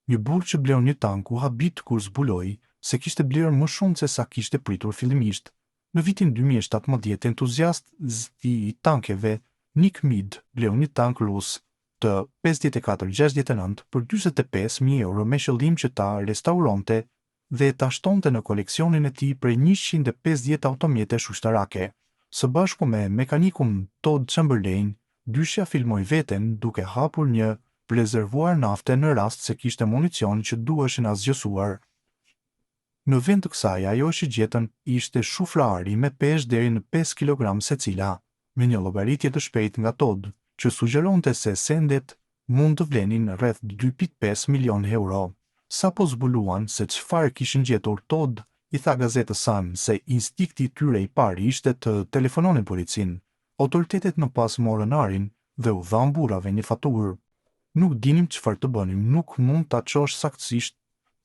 Një burr që bleu një tank u habit kur zbuloi se kishte blerë më shumë se sa kishte pritur fillimisht. Në vitin 2017, entuziasti i tankeve Nick Mead bleu një tank rus të 5469 për 45.000 euro me qëllim që ta restauronte dhe ta shtonte në koleksionin e tij prej 150 automjetesh ushtarake. Së bashku me mekanikun Todd Chamberlain, dyshja filmoi veten duke hapur një rezervuar nafte në rast se kishte municion që duheshin asgjësuar. Në vend të kësaj, ajo që gjetën ishte shuflari me peshë deri në 5 kg secila, me një llogaritje të shpejtë nga Todd, që sugjeronte se sendet mund të vlenin rreth 2.5 milion euro. Sapo zbuluan se çfarë kishin gjetur, Todd i tha gazetës Sun se instinkti i tyre i parë ishte të telefononin policinë. Autoritetet në pas morën arin dhe u dhan burrave një faturë. Nuk dinim çfarë të bënim, nuk mund ta çosh saktësisht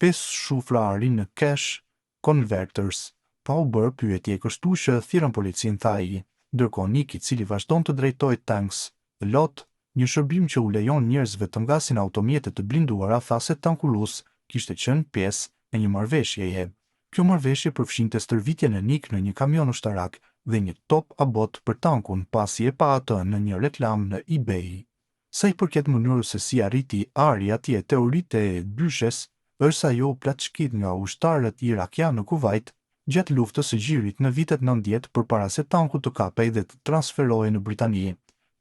5 shuflari në cash converters. Pa u bërë pyetje, kështu që thirrën policinë, tha ai. Ndërkohë Nick, i cili vazhdon të drejtojë Tanks Lot, një shërbim që u lejon njerëzve të ngasin automjete të blinduara, tha se tanku rus kishte qenë pjesë e një marrëveshjeje. Kjo marrëveshje përfshinte stërvitjen e Nick në një kamion ushtarak dhe një top abot për tankun, pasi e pa atë në një reklam në eBay. Sa i përket mënyrës se si arriti ari atje, teoritë e dyshes është se ajo u plaçkit nga ushtarët irakianë në Kuvajt gjatë luftës së Gjirit në vitet 90 përpara se tanku të kapej dhe të transferohej në Britani.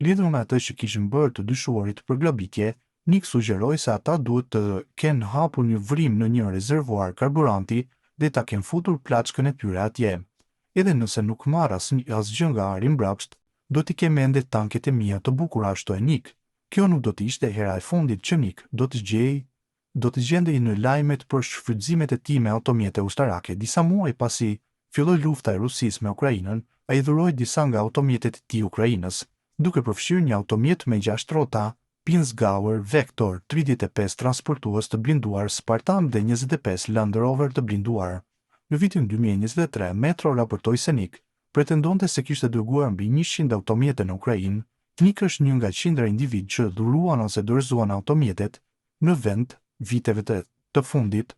Lidhur me atë që kishin bërë të dyshuarit për grabitje, Nick sugjeroi se ata duhet të kenë hapur një vrim në një rezervuar karburanti dhe ta kenë futur plaçkën e tyre atje. Edhe nëse nuk marr asgjë nga ari mbrapsht, do t'i ke mende tanket e mia të bukura, ashtu e Nick. Kjo nuk do të ishte hera e fundit që Nick do të gjendej në lajmet për shfrytëzimet e tij me automjete ushtarake. Disa muaj pasi filloi lufta e Rusisë me Ukrainën, ai dhuroi disa nga automjetet e tij Ukrainës, duke përfshirë një automjet me 6 rrota, Pinsgauer Vector 35 transportues të blinduar Spartan dhe 25 Land Rover të blinduar. Në vitin 2023, Metro raportoi se Nick pretendonte se kishte dërguar mbi 100 automjete në Ukrainë. Nick është një nga qindra individ që dhuruan ose dorëzuan automjetet në vend viteve të fundit,